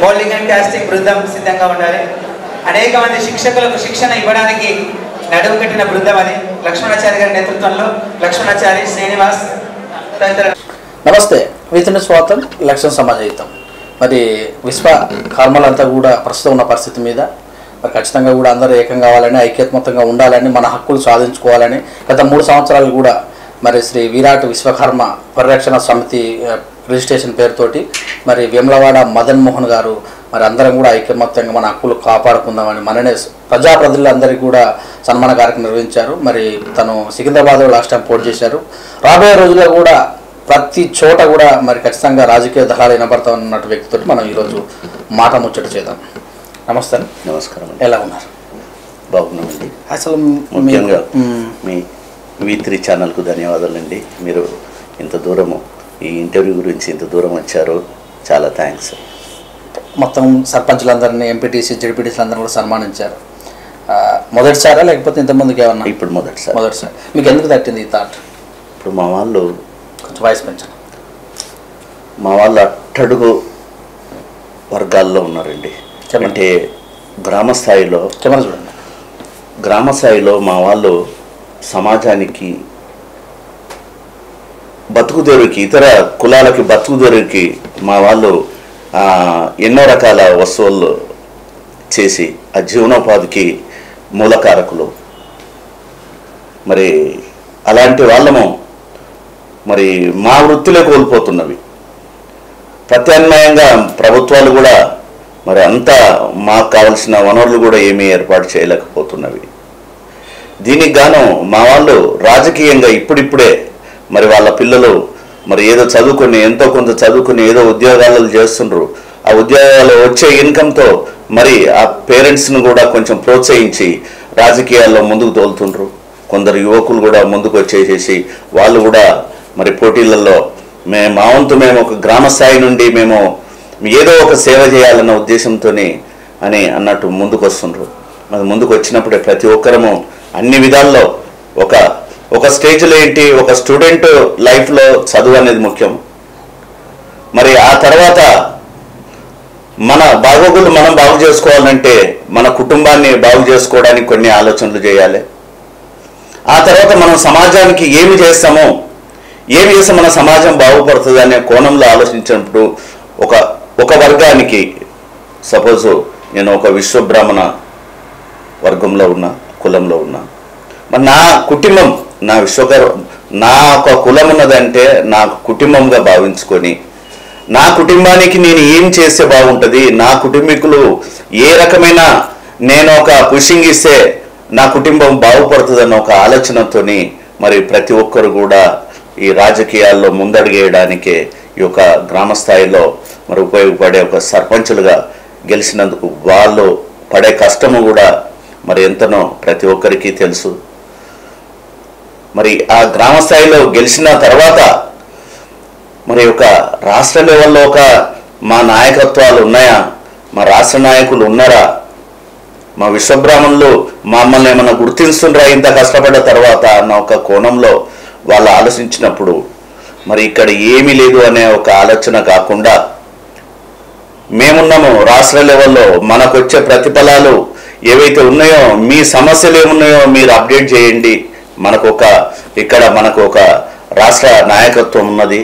Moulding and casting బృందం సిద్ధంగా ఉండాలి. అనేక మంది శిక్షకులకు శిక్షణ ఇవ్వడానికి నడుము కట్టిన బృందం అది. లక్ష్మణాచారి గారి నేతృత్వంలో లక్ష్మణాచారి, శ్రీనివాస్ తదితర. నమస్తే, వీతిని స్వాతం లక్ష్యం సమాజయుతం. మరి విశ్వ కర్మలంతా కూడా ప్రస్తుతం ఉన్న పరిస్థితి మీద మరి ఖచ్చితంగా కూడా అందరూ ఏకం కావాలని, ఐక్యత్మతంగా ఉండాలని, మన హక్కులు సాధించుకోవాలని గత 3 సంవత్సరాలు కూడా మరి శ్రీ విరాట్ విశ్వకర్మ పరిరక్షణ సమితి రిజిస్ట్రేషన్ పేరుతోటి మరి వేములవాడ మదన్ మోహన్ గారు మరి అందరం కూడా ఐక్యమత్యంగా మన హక్కులు కాపాడుకుందామని మననే ప్రజాప్రతినిధులందరికీ కూడా సన్మాన కార్యక్రమం నిర్వహించారు. మరి తను సికింద్రాబాద్లో లాస్ట్ టైం పోటీ చేశారు. రాబోయే రోజుల్లో కూడా ప్రతి చోట కూడా మరి ఖచ్చితంగా రాజకీయ దళాలు వినబడతా ఉన్నట్టు వ్యక్తితో మనం ఈరోజు మాట ముచ్చట చేద్దాం. నమస్తే. నమస్కారం. ఎలా ఉన్నారు? బాగున్నామండి. అసలు ముఖ్యంగా మీ V3 ఛానల్కు ధన్యవాదాలండి. మీరు ఇంత దూరము ఈ ఇంటర్వ్యూ గురించి ఇంత దూరం వచ్చారు, చాలా థ్యాంక్స్. మొత్తం సర్పంచులందరినీ, ఎంపీటీసీ, జడ్పీటీసీలందరినీ కూడా సన్మానించారు. మొదటిసారా లేకపోతే ఇంతకుముందుకు ఏమన్నా? ఇప్పుడు మొదటిసారి. మీకు ఎందుకు తట్టింది ఈ థాట్? ఇప్పుడు మా వాళ్ళు కొంచెం వాయిస్ పెంచండి. మా వాళ్ళు అట్టడుగు వర్గాల్లో ఉన్నారండి. అంటే గ్రామ స్థాయిలో మా వాళ్ళు సమాజానికి బతుకుదెరువుకి, ఇతర కులాలకి బతుకుదెరువుకి మా వాళ్ళు ఎన్నో రకాల వస్తువులు చేసి ఆ జీవనోపాధికి మూలకారకులు. మరి అలాంటి వాళ్ళము మరి మా వృత్తిలో కోల్పోతున్నవి. ప్రత్యామ్నాయంగా ప్రభుత్వాలు కూడా మరి అంతా మాకు కావలసిన వనరులు కూడా ఏమీ ఏర్పాటు చేయలేకపోతున్నవి. దీనికి గాను మా వాళ్ళు రాజకీయంగా ఇప్పుడిప్పుడే మరి వాళ్ళ పిల్లలు మరి ఏదో చదువుకొని, ఎంతో కొంత చదువుకుని ఏదో ఉద్యోగాలు చేస్తుండ్రు. ఆ ఉద్యోగాలు వచ్చే ఇన్కమ్తో మరి ఆ పేరెంట్స్ను కూడా కొంచెం ప్రోత్సహించి రాజకీయాల్లో ముందుకు తోలుతుండ్రు. కొందరు యువకులు కూడా ముందుకు వచ్చేసేసి వాళ్ళు కూడా మరి పోటీలలో మా వంతు మేము ఒక గ్రామ స్థాయి నుండి మేము ఏదో ఒక సేవ చేయాలన్న ఉద్దేశంతో అని అన్నట్టు ముందుకు వస్తుండ్రు. మరి ముందుకు వచ్చినప్పుడే ప్రతి ఒక్కరము అన్ని విధాల్లో ఒక స్టేజ్లో ఏంటి, ఒక స్టూడెంట్ లైఫ్లో చదువు అనేది ముఖ్యం. మరి ఆ తర్వాత మన బాగోగులు మనం బాగు చేసుకోవాలంటే మన కుటుంబాన్ని బాగు చేసుకోవడానికి కొన్ని ఆలోచనలు చేయాలి. ఆ తర్వాత మనం సమాజానికి ఏమి చేస్తే మన సమాజం బాగుపడుతుంది అనే కోణంలో ఆలోచించినప్పుడు ఒక వర్గానికి, సపోజు నేను ఒక విశ్వబ్రాహ్మణ వర్గంలో ఉన్నా, కులంలో ఉన్నా, మరి నా కుటుంబం నా ఒక కులం ఉన్నదంటే నా కుటుంబంగా భావించుకొని నా కుటుంబానికి నేను ఏం చేస్తే బాగుంటుంది, నా కుటుంబీకులు ఏ రకమైన నేను ఒక పుషింగ్ ఇస్తే నా కుటుంబం బాగుపడుతుందన్న ఒక ఆలోచనతోని మరి ప్రతి ఒక్కరు కూడా ఈ రాజకీయాల్లో ముందడుగేయడానికే ఈ యొక్క గ్రామ స్థాయిలో మరి ఉపయోగపడే ఒక సర్పంచులుగా గెలిచినందుకు వాళ్ళు పడే కష్టము కూడా మరి ఎంతనో ప్రతి ఒక్కరికి తెలుసు. మరి ఆ గ్రామ స్థాయిలో గెలిచిన తర్వాత మరి ఒక రాష్ట్ర లెవెల్లో మా నాయకత్వాలు ఉన్నాయా, మా రాష్ట్ర నాయకులు ఉన్నారా, మా విశ్వబ్రాహ్మణులు మమ్మల్ని ఏమన్నా గుర్తిస్తుండ్రా ఇంత కష్టపడ్డ తర్వాత అన్న ఒక కోణంలో వాళ్ళు ఆలోచించినప్పుడు మరి ఇక్కడ ఏమీ లేదు అనే ఒక ఆలోచన కాకుండా మేమున్నాము రాష్ట్ర లెవెల్లో, మనకు వచ్చే ప్రతిఫలాలు ఏవైతే ఉన్నాయో, మీ సమస్యలు ఏమున్నాయో మీరు అప్డేట్ చేయండి. ఇక్కడ మనకు ఒక రాష్ట్ర నాయకత్వం ఉన్నది,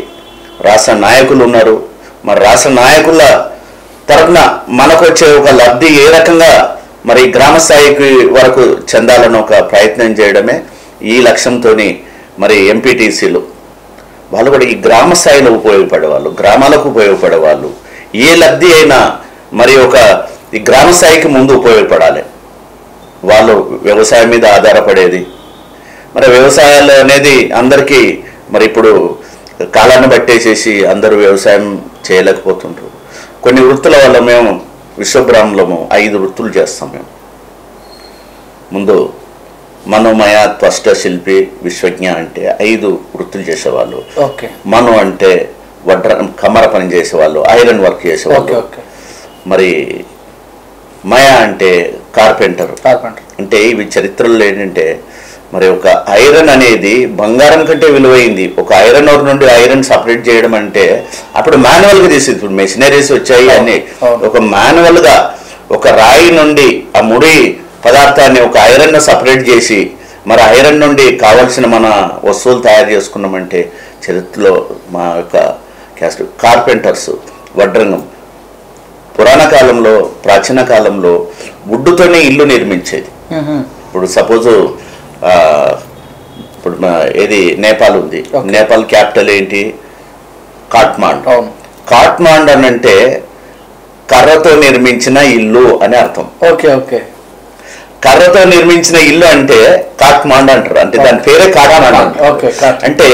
రాష్ట్ర నాయకులు ఉన్నారు. మరి రాష్ట్ర నాయకుల తరఫున మనకు వచ్చే ఒక లబ్ధి ఏ రకంగా మరి గ్రామ స్థాయికి వరకు చెందాలని ఒక ప్రయత్నం చేయడమే ఈ లక్ష్యంతో మరి ఎంపీటీసీలు వాళ్ళు కూడా ఈ గ్రామ స్థాయిలో ఉపయోగపడేవాళ్ళు, గ్రామాలకు ఉపయోగపడేవాళ్ళు. ఏ లబ్ధి అయినా మరి ఈ గ్రామ స్థాయికి ముందు ఉపయోగపడాలి. వాళ్ళు వ్యవసాయం మీద ఆధారపడేది. మరి వ్యవసాయాలు అనేది అందరికీ మరి ఇప్పుడు కాలాన్ని బట్టేసేసి అందరూ వ్యవసాయం చేయలేకపోతుంటారు. కొన్ని వృత్తుల వల్ల మేము విశ్వబ్రాహ్మణులము 5 వృత్తులు చేస్తాం. మేము ముందు మనోమయ, త్వష్ట, శిల్పి, విశ్వజ్ఞ అంటే 5 వృత్తులు చేసేవాళ్ళు. మను అంటే కమ్మర పని చేసేవాళ్ళు, ఐరన్ వర్క్ చేసేవాళ్ళు. మరి మయ అంటే కార్పెంటర్. అంటే ఇవి చరిత్రలో ఏంటంటే మరి ఒక ఐరన్ అనేది బంగారం కంటే విలువైంది. ఒక ఐరన్ ఓర్ నుండి ఐరన్ సపరేట్ చేయడం అంటే అప్పుడు మాన్యువల్గా తీసేది. ఇప్పుడు మెషినరీస్ వచ్చాయి అన్ని. ఒక మాన్యువల్గా ఒక రాయి నుండి ఆ ముడి పదార్థాన్ని ఒక ఐరన్ సపరేట్ చేసి మరి ఐరన్ నుండి కావలసిన మన వస్తువులు తయారు చేసుకున్నామంటే చరిత్రలో మా యొక్క క్యాస్ట్ కార్పెంటర్స్ వడ్రంగం పురాణ కాలంలో ప్రాచీన కాలంలో వుడ్డుతోనే ఇల్లు నిర్మించేది. ఇప్పుడు సపోజు ఇప్పుడు ఏది నేపాల్ ఉంది, నేపాల్ క్యాపిటల్ ఏంటి? కాట్మాండ్. కాట్మాండ్ అని అంటే కర్రతో నిర్మించిన ఇల్లు అని అర్థం. కర్రతో నిర్మించిన ఇల్లు అంటే కాట్మాండ్ అంటారు. అంటే దాని పేరే కాట్మాండ్. అంటే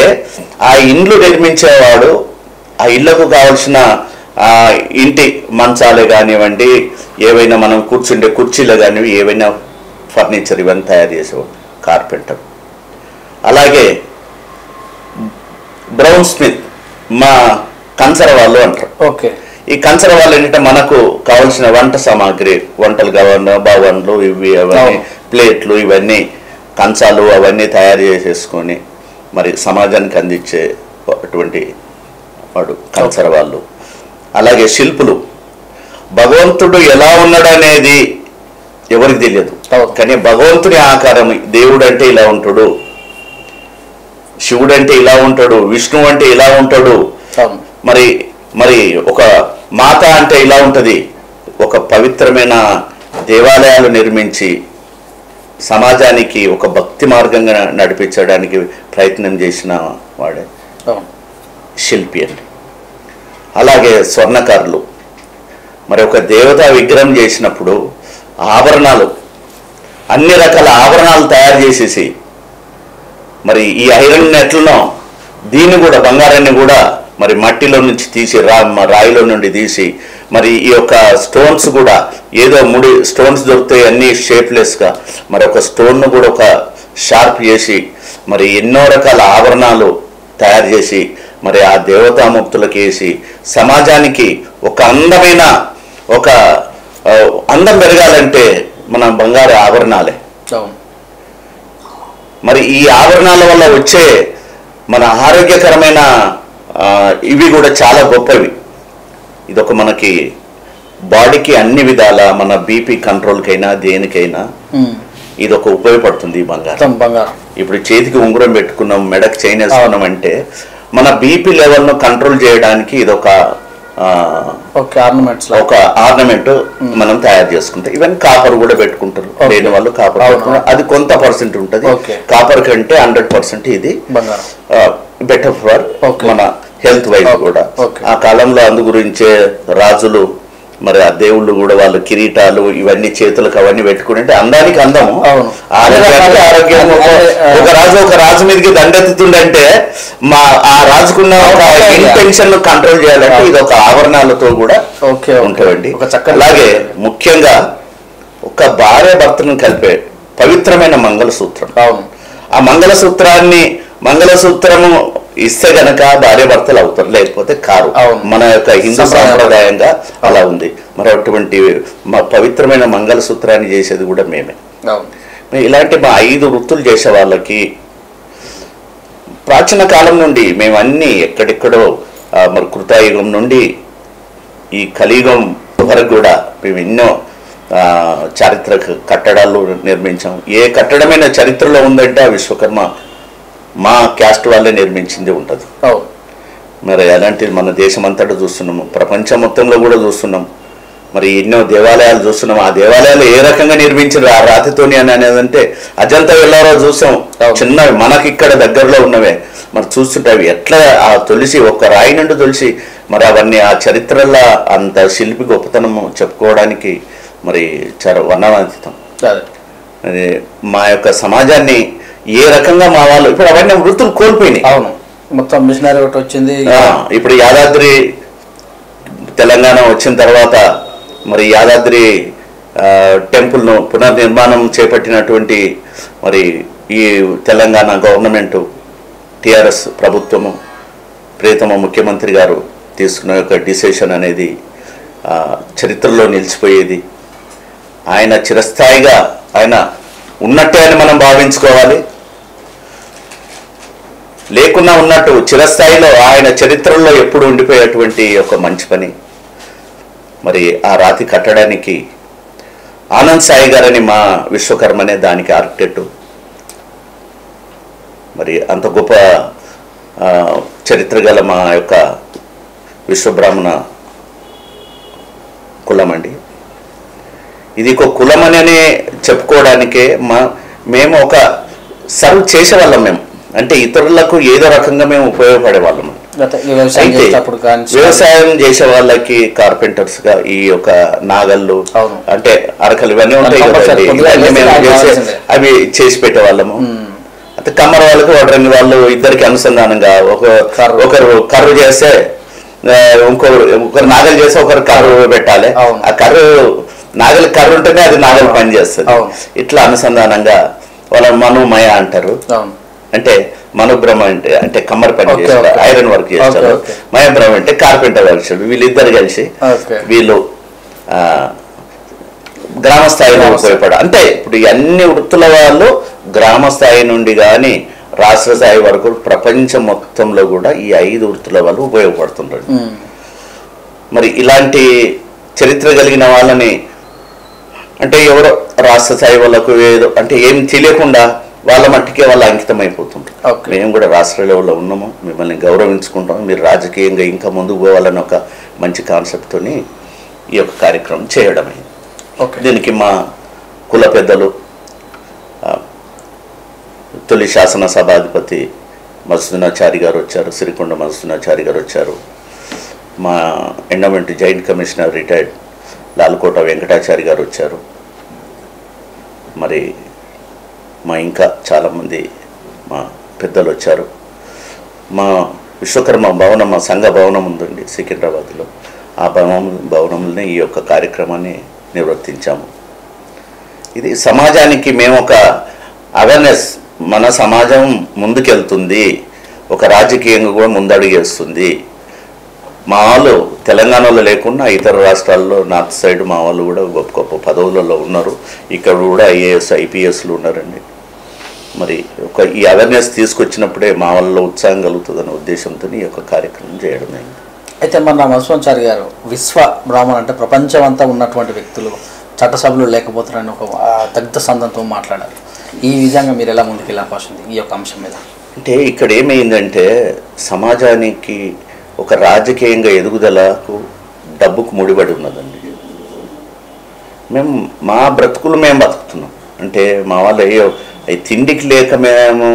ఆ ఇండ్లు నిర్మించేవాడు ఆ ఇళ్లకు కావాల్సిన ఇంటి మంచాలే కానివ్వండి, ఏవైనా మనం కూర్చుండే కుర్చీలు కానివ్వండి, ఏవైనా ఫర్నిచర్ ఇవన్నీ తయారు చేసేవాడు కార్పెంటర్. అలాగే బ్రౌన్ స్మిత్ మా కంచర వాళ్ళు అంటారు. ఈ కంచర వాళ్ళు ఏంటంటే మనకు కావాల్సిన వంట సామాగ్రి, వంటలు కావాలి, బవన్లు ఇవి అవన్నీ ప్లేట్లు ఇవన్నీ కంచాలు అవన్నీ తయారు చేసేసుకొని మరి సమాజానికి అందించే అటువంటి వాడు కంచర వాళ్ళు. అలాగే శిల్పులు, భగవంతుడు ఎలా ఉన్నాడు అనేది ఎవరికి తెలియదు, కానీ భగవంతుని ఆకారం దేవుడు అంటే ఇలా ఉంటాడు, శివుడు అంటే ఇలా ఉంటాడు, విష్ణువు అంటే ఇలా ఉంటాడు, మరి మరి ఒక మాత అంటే ఇలా ఉంటుంది. ఒక పవిత్రమైన దేవాలయాలు నిర్మించి సమాజానికి ఒక భక్తి మార్గంగా నడిపించడానికి ప్రయత్నం చేసిన వాడే శిల్పి అండి. అలాగే స్వర్ణకారులు, మరి ఒక దేవతా విగ్రహం చేసినప్పుడు ఆభరణాలు, అన్ని రకాల ఆభరణాలు తయారు చేసేసి మరి ఈ ఐరన్ ఎట్లనో దీన్ని కూడా బంగారాన్ని కూడా మరి మట్టిలో నుంచి తీసి రాయిలో నుండి తీసి మరి ఈ యొక్క స్టోన్స్ కూడా ఏదో ముడి స్టోన్స్ దొరుకుతాయి అన్ని షేప్లెస్గా, మరి ఒక స్టోన్ను కూడా ఒక షార్ప్ చేసి మరి ఎన్నో రకాల ఆభరణాలు తయారు చేసి మరి ఆ దేవతాముక్తులకు వేసి సమాజానికి ఒక అందమైన ఒక అందం పెరగాలంటే మన బంగారు ఆభరణాలే. మరి ఈ ఆభరణాల వల్ల వచ్చే మన ఆరోగ్యకరమైన ఇవి కూడా చాలా గొప్పవి. ఇదొక మనకి బాడీకి అన్ని విధాల మన బీపీ కంట్రోల్కైనా దేనికైనా ఇదొక ఉపయోగపడుతుంది ఈ బంగారం. ఇప్పుడు చేతికి ఉంగరం పెట్టుకున్నాం, మెడకు చైన్ వేసుకున్నాం అంటే మన బీపీ లెవెల్ను కంట్రోల్ చేయడానికి ఇదొక ఒక ఆర్నమెంట్ మనం తయారు చేసుకుంటాం. ఈవెన్ కాపర్ కూడా పెట్టుకుంటారు, లేని వాళ్ళు కాపర్ పెట్టుకుంటారు. అది కొంత పర్సెంట్ ఉంటుంది. కాపర్ కంటే 100% ఇది బెటర్ ఫర్ మన హెల్త్ వైజ్ కూడా. ఆ కాలంలో అందు గురించే రాజులు మరి ఆ దేవుళ్ళు కూడా వాళ్ళు కిరీటాలు ఇవన్నీ చేతులకు అవన్నీ పెట్టుకుని అంటే అందానికి అందము, ఆరోగ్యానికి ఆరోగ్యం. ఒక రాజు మీదకి దండెత్తుతుండంటే ఆ రాజుకున్న ఒక ఇంటెన్షన్ కంట్రోల్ చేయాలంటే ఇది ఒక ఆభరణాలతో కూడా ఉంటాయండి. అలాగే ముఖ్యంగా ఒక భార్య భర్తను కలిపే పవిత్రమైన మంగళసూత్రం. ఆ మంగళసూత్రము ఇస్తే గనక భార్య భర్తలు అవుతారు, లేకపోతే కారు. మన యొక్క హిందూ సాంప్రదాయంగా అలా ఉంది. మరి అటువంటి పవిత్రమైన మంగళసూత్రాన్ని చేసేది కూడా మేమే. ఇలాంటి మా 5 వృత్తులు చేసే వాళ్ళకి ప్రాచీన కాలం నుండి మేము అన్ని ఎక్కడెక్కడో మరి కృతాయుగం నుండి ఈ కలియుగం వరకు కూడా మేము ఎన్నో చారిత్రక కట్టడాలు నిర్మించాం. ఏ కట్టడమైన చరిత్రలో ఉందంటే ఆ విశ్వకర్మ మా క్యాస్ట్ వాళ్ళే నిర్మించింది ఉంటుంది. మరి అలాంటిది మన దేశం అంతటా చూస్తున్నాము, ప్రపంచం మొత్తంలో కూడా చూస్తున్నాం. మరి ఎన్నో దేవాలయాలు చూస్తున్నాం. ఆ దేవాలయాలు ఏ రకంగా నిర్మించారు ఆ రాతితోని అని అనేదంటే అజంతా వెళ్ళారో చూసాం, చిన్నవి మనకి ఇక్కడ దగ్గరలో ఉన్నవే. మరి చూస్తుంటే అవి ఎట్లా ఆ తులసి ఒక్క రాయి నుండి తులసి మరి అవన్నీ ఆ చరిత్రలో అంత శిల్పి గొప్పతనము చెప్పుకోవడానికి మరి చాలా వర్ణనాతీతం. అది మా యొక్క సమాజాన్ని ఏ రకంగా మా వాళ్ళు ఇప్పుడు అవన్నీ వృత్తులు కోల్పోయినాయి. మొత్తం మిషనరీ ఒకటి వచ్చింది. ఇప్పుడు యాదాద్రి తెలంగాణ వచ్చిన తర్వాత మరి యాదాద్రి టెంపుల్ను పునర్నిర్మాణం చేపట్టినటువంటి మరి ఈ తెలంగాణ గవర్నమెంటు టిఆర్ఎస్ ప్రభుత్వము ప్రియతమ ముఖ్యమంత్రి గారు తీసుకున్న యొక్క డిసిషన్ అనేది చరిత్రలో నిలిచిపోయేది. ఆయన చిరస్థాయిగా ఆయన ఉన్నట్టే అని మనం భావించుకోవాలి. లేకున్నా ఉన్నట్టు చిరస్థాయిలో ఆయన చరిత్రలో ఎప్పుడు ఉండిపోయేటువంటి ఒక మంచి పని. మరి ఆ రాతి కట్టడానికి ఆనంద్ సాయి గారని మా విశ్వకర్మనే దానికి ఆర్కిటెక్టు. మరి అంత గొప్ప చరిత్ర గల మా యొక్క విశ్వబ్రాహ్మణ కులం అండి. ఇది ఒక కులం అనే చెప్పుకోవడానికే మేము ఒక సర్వ్ చేసేవాళ్ళం. మేము అంటే ఇతరులకు ఏదో రకంగా మేము ఉపయోగపడే వాళ్ళం. వ్యవసాయం చేసే వాళ్ళకి కార్పెంటర్స్ గా ఈ యొక్క నాగళ్ళు అంటే అరకలు ఇవన్నీ ఉంటాయి అవి చేసి పెట్టేవాళ్ళము. అంటే కమ్మర వాళ్ళకి వడ్రంగి వాళ్ళు ఇద్దరికి అనుసంధానంగా ఒకరు కర్రు చేస్తే ఒకరు నాగలు చేస్తే ఒకరు కర్రు పెట్టాలి. ఆ నాగలి కర్రు ఉంటేనే అది నాగలి పని చేస్తుంది. ఇట్లా అనుసంధానంగా వాళ్ళ మనుమయ అంటారు. అంటే మనుబ్రహ్మ అంటే కమ్మరి పని చేస్తారు, ఐరన్ వర్క్ చేస్తారు. మయబ్రహ్మ అంటే కార్పెంటర్ వర్క్. వీళ్ళిద్దరు కలిసి వీళ్ళు గ్రామ స్థాయిలో ఉపయోగపడారు. అంటే ఇప్పుడు అన్ని వృత్తుల వాళ్ళు గ్రామ స్థాయి నుండి కానీ రాష్ట్ర స్థాయి వరకు ప్రపంచం మొత్తంలో కూడా ఈ 5 వృత్తుల వాళ్ళు ఉపయోగపడుతుంటారు. మరి ఇలాంటి చరిత్ర కలిగిన వాళ్ళని అంటే ఎవరో రాష్ట్ర స్థాయి వాళ్ళకు ఏదో అంటే ఏం తెలియకుండా వాళ్ళ మట్టికే వాళ్ళు అంకితం అయిపోతుంటారు. మేము కూడా రాష్ట్ర లెవెల్లో ఉన్నాము, మిమ్మల్ని గౌరవించుకుంటాం, మీరు రాజకీయంగా ఇంకా ముందుకు పోవాలని ఒక మంచి కాన్సెప్ట్తోని ఈ యొక్క కార్యక్రమం చేయడమే. దీనికి మా కుల పెద్దలు తొలి శాసనసభాధిపతి మధుసూదనాచారి గారు వచ్చారు, సిరికొండ మధుసూదనాచారి గారు వచ్చారు. మా endowment joint commissioner retired Lalkota Venkatachari గారు వచ్చారు. మరి మా ఇంకా చాలామంది మా పెద్దలు వచ్చారు. మా విశ్వకర్మ భవనం, మా సంఘ భవనం ఉందండి సికింద్రాబాద్లో. ఆ భవనంలోనే ఈ యొక్క కార్యక్రమాన్ని నిర్వర్తించాము. ఇది సమాజానికి మేము ఒక అవేర్నెస్, మన సమాజం ముందుకెళ్తుంది, ఒక రాజకీయంగా కూడా ముందడుగేస్తుంది. మా వాళ్ళు తెలంగాణలో లేకుండా ఇతర రాష్ట్రాల్లో నార్త్ సైడ్ మా వాళ్ళు కూడా గొప్ప గొప్ప పదవులలో ఉన్నారు. ఇక్కడ కూడా ఐఏఎస్ ఐపీఎస్లు ఉన్నారండి. మరి ఒక ఈ అవేర్నెస్ తీసుకొచ్చినప్పుడే మా వాళ్ళలో ఉత్సాహం కలుగుతుందనే ఉద్దేశంతో ఈ యొక్క కార్యక్రమం చేయడం అయింది. అయితే మన మధుసూదనాచారి గారు విశ్వ బ్రాహ్మణ అంటే ప్రపంచం అంతా ఉన్నటువంటి వ్యక్తులు చట్టసభలు లేకపోతున్నారని ఒక దగ్ధ సందంతో మాట్లాడారు. ఈ విధంగా మీరు ఎలా ముందుకెళ్ళే అవకాశం ఉంది ఈ యొక్క అంశం మీద? అంటే ఇక్కడ ఏమైందంటే సమాజానికి ఒక రాజకీయంగా ఎదుగుదలకు డబ్బుకు ముడిపడి ఉన్నదండి. మేము మా బ్రతుకులు మేము బతుకుతున్నాం. అంటే మా వాళ్ళు అయ్యో అవి తిండికి లేక మేము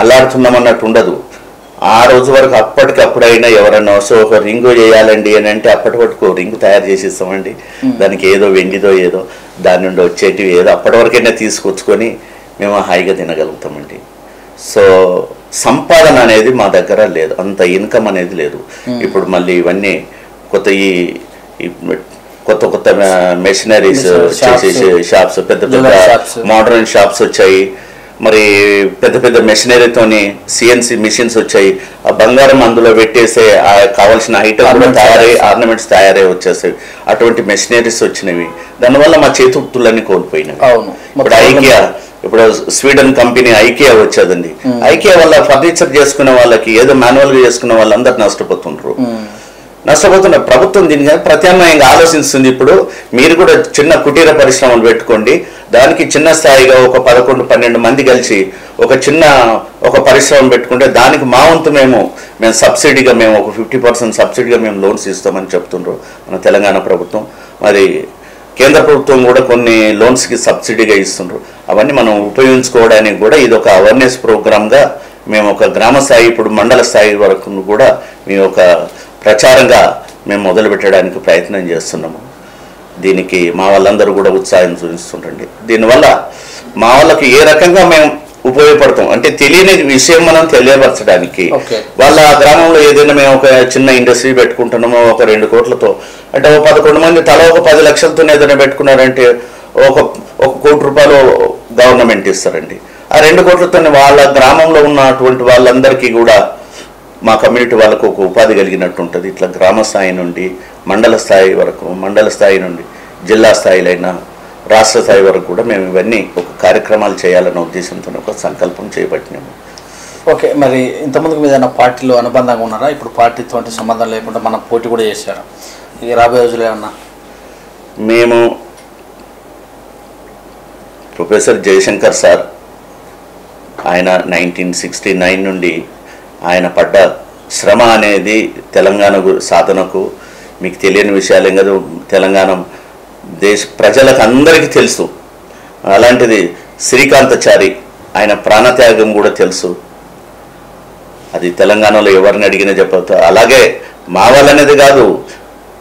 అల్లాడుతున్నాం అన్నట్టు ఉండదు. ఆ రోజు వరకు అప్పటికప్పుడైనా ఎవరన్నా వస్తే ఒక రింగు చేయాలండి అని అంటే అప్పటి వరకు రింగు తయారు చేసి ఇస్తామండి. దానికి ఏదో వెండిదో ఏదో దాని నుండి వచ్చేటివి ఏదో అప్పటి వరకైనా తీసుకొచ్చుకొని మేము హాయిగా తినగలుగుతామండి. సో సంపాదన అనేది మా దగ్గర లేదు, అంత ఇన్కమ్ అనేది లేదు. ఇప్పుడు మళ్ళీ ఇవన్నీ కొత్త కొత్త కొత్త మెషినరీస్ చేసేసి షాప్స్, పెద్ద పెద్ద మోడర్న్ షాప్స్ వచ్చాయి. మరి పెద్ద పెద్ద మెషినరీతోని సిఎన్సి మిషన్స్ వచ్చాయి. ఆ బంగారం అందులో పెట్టేసే కావాల్సిన ఐటమ్ కూడా ఆర్నమెంట్స్ తయారై వచ్చేసాయి. అటువంటి మెషినరీస్ వచ్చినవి. దానివల్ల మా చేతులన్నీ కోల్పోయినవి. ఇప్పుడు ఇప్పుడు స్వీడన్ కంపెనీ ఐకియా వచ్చేదండి. ఐకియా వల్ల ఫర్నిచర్ చేసుకునే వాళ్ళకి ఏదో మాన్యువల్గా చేసుకునే వాళ్ళందరూ నష్టపోతున్నారు. ప్రభుత్వం దీనికి ప్రత్యామ్నాయంగా ఆలోచిస్తుంది. ఇప్పుడు మీరు కూడా చిన్న కుటీర పరిశ్రమలు పెట్టుకోండి, దానికి చిన్న స్థాయిగా ఒక 11-12 మంది కలిసి ఒక పరిశ్రమ పెట్టుకుంటే దానికి మా వంతు మేము సబ్సిడీగా మేము ఒక 50% సబ్సిడీగా మేము లోన్స్ ఇస్తామని చెప్తుండ్రు మన తెలంగాణ ప్రభుత్వం. మరి కేంద్ర ప్రభుత్వం కూడా కొన్ని లోన్స్కి సబ్సిడీగా ఇస్తుండ్రు. అవన్నీ మనం ఉపయోగించుకోవడానికి కూడా ఇది ఒక అవేర్నెస్ ప్రోగ్రామ్గా మేము ఒక గ్రామ స్థాయి ఇప్పుడు మండల స్థాయి వరకు కూడా మేము ఒక ప్రచారంగా మేము మొదలు పెట్టడానికి ప్రయత్నం చేస్తున్నాము. దీనికి మా వాళ్ళందరూ కూడా ఉత్సాహం చూపిస్తుంటండి. దీనివల్ల మా వాళ్ళకి ఏ రకంగా మేము ఉపయోగపడతాం అంటే తెలియని విషయం మనం తెలియపరచడానికి. వాళ్ళ గ్రామంలో ఏదైనా మేము ఒక చిన్న ఇండస్ట్రీ పెట్టుకుంటున్నామో ఒక 2 కోట్లతో అంటే 11 మంది తల ఒక 10 లక్షలతో ఏదైనా పెట్టుకున్నారంటే ఒక 1 కోటి రూపాయలు గవర్నమెంట్ ఇస్తారండి. ఆ 2 కోట్లతో వాళ్ళ గ్రామంలో ఉన్నటువంటి వాళ్ళందరికీ కూడా మా కమ్యూనిటీ వాళ్ళకు ఒక ఉపాధి కలిగినట్టు ఉంటుంది. ఇట్లా గ్రామ స్థాయి నుండి మండల స్థాయి వరకు, మండల స్థాయి నుండి జిల్లా స్థాయిలైనా రాష్ట్ర స్థాయి వరకు కూడా మేము ఇవన్నీ ఒక కార్యక్రమాలు చేయాలన్న ఉద్దేశంతో ఒక సంకల్పం చేపట్టినాము. ఓకే, మరి ఇంతకుముందుకు మీద పార్టీలో అనుబంధంగా ఉన్నారా? ఇప్పుడు పార్టీతో సంబంధం లేకుండా మనం పోటీ కూడా చేశారు. ఇది రాబోయే రోజులు ఏమన్నా? మేము ప్రొఫెసర్ జయశంకర్ సార్, ఆయన 1969 నుండి ఆయన పడ్డ శ్రమ అనేది తెలంగాణ సాధనకు మీకు తెలియని విషయాలేం కాదు. తెలంగాణ దేశ ప్రజలకు అందరికీ తెలుసు. అలాంటిది శ్రీకాంతాచారి ఆయన ప్రాణత్యాగం కూడా తెలుసు. అది తెలంగాణలో ఎవరిని అడిగినా చెప్పవచ్చు. అలాగే మా వాళ్ళనేది కాదు,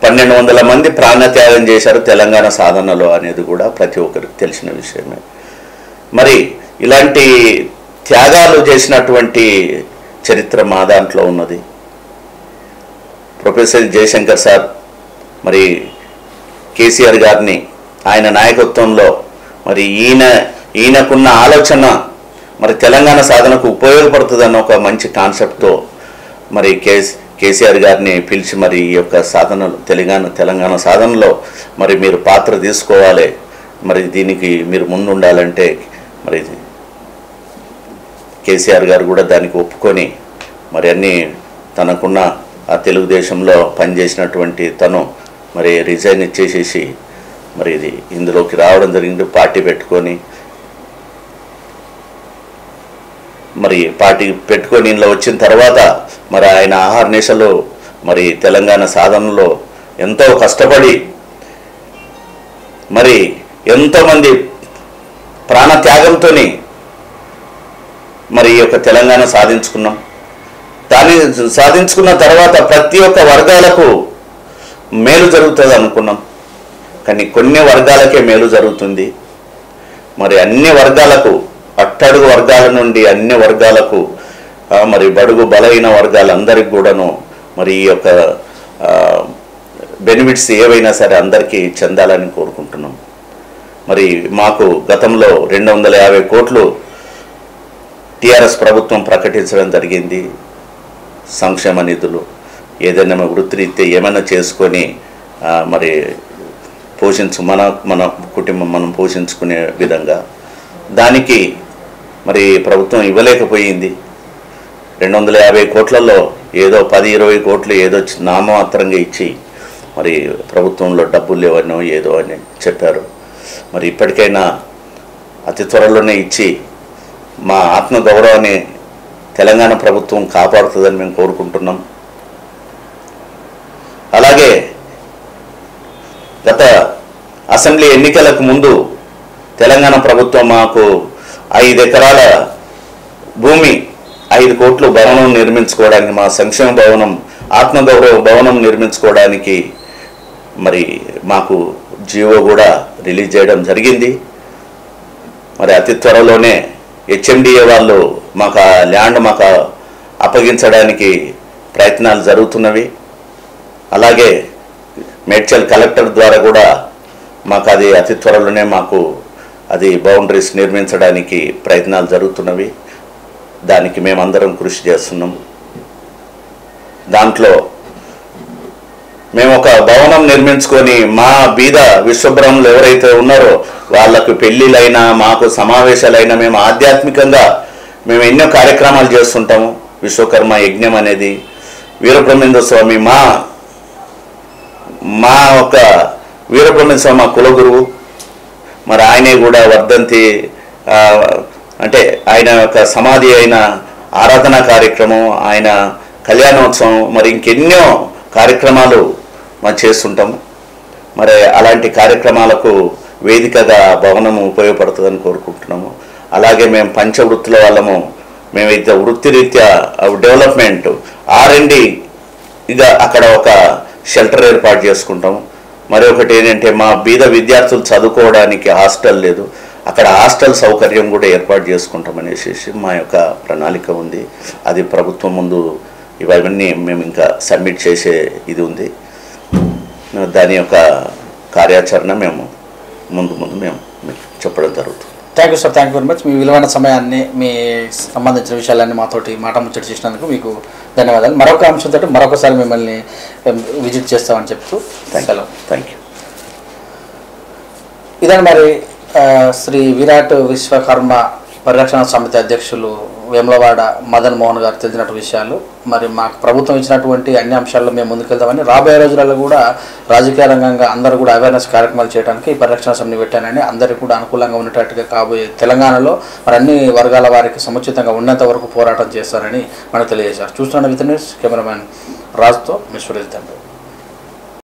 1200 మంది ప్రాణత్యాగం చేశారు తెలంగాణ సాధనలో అనేది కూడా ప్రతి ఒక్కరికి తెలిసిన విషయమే. మరి ఇలాంటి త్యాగాలు చేసినటువంటి చరిత్ర మా దాంట్లో ఉన్నది. ప్రొఫెసర్ జయశంకర్ సార్ మరి కేసీఆర్ గారిని ఆయన నాయకత్వంలో మరి ఈయనకున్న ఆలోచన మరి తెలంగాణ సాధనకు ఉపయోగపడుతుందన్న ఒక మంచి కాన్సెప్ట్తో మరి కేసీఆర్ గారిని పిలిచి మరి ఈ యొక్క సాధనలు తెలంగాణ సాధనలో మరి మీరు పాత్ర తీసుకోవాలి, మరి దీనికి మీరు ముందుండాలంటే మరి కేసీఆర్ గారు కూడా దానికి ఒప్పుకొని మరి అన్నీ తనకున్న ఆ తెలుగుదేశంలో పనిచేసినటువంటి తను మరి రిజైన్ ఇచ్చేసేసి మరి ఇది ఇందులోకి రావడం జరిగింది. పార్టీ పెట్టుకొని ఇందులో వచ్చిన తర్వాత మరి ఆయన ఆహర్నిశలు మరి తెలంగాణ సాధనలో ఎంతో కష్టపడి మరి ఎంతోమంది ప్రాణత్యాగంతో మరి ఈ యొక్క తెలంగాణ సాధించుకున్నాం. దాన్ని సాధించుకున్న తర్వాత ప్రతి ఒక్క వర్గాలకు మేలు జరుగుతుంది అనుకున్నాం, కానీ కొన్ని వర్గాలకే మేలు జరుగుతుంది. మరి అన్ని వర్గాలకు, అట్టడుగు వర్గాల నుండి అన్ని వర్గాలకు మరి బడుగు బలహీన వర్గాలందరికీ కూడాను మరి ఈ యొక్క బెనిఫిట్స్ ఏవైనా సరే అందరికీ చెందాలని కోరుకుంటున్నాం. మరి మాకు గతంలో 250 కోట్లు టీఆర్ఎస్ ప్రభుత్వం ప్రకటించడం జరిగింది. సంక్షేమ నిధులు ఏదైనా వృత్తిరీత్యా ఏమైనా చేసుకొని మరి మన కుటుంబం మనం పోషించుకునే విధంగా దానికి మరి ప్రభుత్వం ఇవ్వలేకపోయింది. 250 కోట్లలో ఏదో 10-20 కోట్లు ఏదో నామమాత్రంగా ఇచ్చి మరి ప్రభుత్వంలో డబ్బులు లేవనో ఏదో అని చెప్పారు. మరి ఇప్పటికైనా అతి త్వరలోనే ఇచ్చి మా ఆత్మగౌరవాన్ని తెలంగాణ ప్రభుత్వం కాపాడుతుందని మేము కోరుకుంటున్నాం. అలాగే గత అసెంబ్లీ ఎన్నికలకు ముందు తెలంగాణ ప్రభుత్వం మాకు 5 ఎకరాల భూమి 5 కోట్లు భవనం నిర్మించుకోవడానికి, మా సంక్షేమ భవనం ఆత్మగౌరవ భవనం నిర్మించుకోవడానికి మరి మాకు జీవో కూడా రిలీజ్ చేయడం జరిగింది. మరి అతి త్వరలోనే హెచ్ఎండిఏ వాళ్ళు మాకు ఆ ల్యాండ్ మాకు అప్పగించడానికి ప్రయత్నాలు జరుగుతున్నవి. అలాగే మేడ్చల్ కలెక్టర్ ద్వారా కూడా మాకు అది అతి త్వరలోనే మాకు అది బౌండరీస్ నిర్మించడానికి ప్రయత్నాలు జరుగుతున్నవి. దానికి మేమందరం కృషి చేస్తున్నాం. దాంట్లో మేము ఒక భవనం నిర్మించుకొని మా బీద విశ్వబ్రహ్మలు ఎవరైతే ఉన్నారో వాళ్ళకు పెళ్ళిళ్ళైనా మాకు సమావేశాలైనా మేము ఆధ్యాత్మికంగా మేము ఎన్నో కార్యక్రమాలు చేస్తుంటాము. విశ్వకర్మ యజ్ఞం అనేది వీరబ్రహ్మేంద్ర స్వామి మా ఒక వీరబ్రహ్మేంద్ర స్వామి మా కులగురువు. మరి ఆయనే కూడా వర్ధంతి అంటే ఆయన యొక్క సమాధి అయిన ఆరాధనా కార్యక్రమం, ఆయన కళ్యాణోత్సవం, మరి ఇంకెన్నో కార్యక్రమాలు మనం చేస్తుంటాము. మరి అలాంటి కార్యక్రమాలకు వేదికగా భవనము ఉపయోగపడుతుందని కోరుకుంటున్నాము. అలాగే మేము పంచవృత్తుల వాళ్ళము, మేమైతే వృత్తిరీత్యా డెవలప్మెంట్ R&D ఇక అక్కడ ఒక షెల్టర్ ఏర్పాటు చేసుకుంటాము. మరి ఒకటి ఏంటంటే మా బీద విద్యార్థులు చదువుకోవడానికి హాస్టల్ లేదు, అక్కడ హాస్టల్ సౌకర్యం కూడా ఏర్పాటు చేసుకుంటామనేసి మా యొక్క ప్రణాళిక ఉంది. అది ప్రభుత్వం ముందు ఇవన్నీ మేము ఇంకా సబ్మిట్ చేసే ఇది ఉంది. దాని యొక్క కార్యాచరణ మేము ముందు మేము చెప్పడం జరుగుతుంది. Thank you sir, thank you very much. మీ విలువైన సమయాన్ని, మీ సంబంధించిన విషయాలన్నీ మాతోటి మాట ముచ్చట చేసినందుకు మీకు ధన్యవాదాలు. మరొక అంశంతో మరొకసారి మిమ్మల్ని విజిట్ చేస్తామని చెప్తూ థ్యాంక్ యూ. ఇదని మరి శ్రీ విరాట్ విశ్వకర్మ పరిరక్షణ సమితి అధ్యక్షులు వేములవాడ మదన్ మోహన్ గారు తెలిసినట్టు విషయాలు. మరి మాకు ప్రభుత్వం ఇచ్చినటువంటి అన్ని అంశాల్లో మేము ముందుకెళ్తామని, రాబోయే రోజులలో కూడా రాజకీయ రంగంగా అందరూ కూడా అవేర్నెస్ కార్యక్రమాలు చేయడానికి ఈ పరిరక్షణ సమితి పెట్టానని, అందరికీ కూడా అనుకూలంగా ఉండేటట్టుగా కాబోయే తెలంగాణలో మరి అన్ని వర్గాల వారికి సముచితంగా ఉన్నంత వరకు పోరాటం చేస్తారని మనకు తెలియజేశారు. చూస్తున్న విత్ న్యూస్ కెమెరామ్యాన్ రాజ్తో మీ సురేష్ తండ్రి.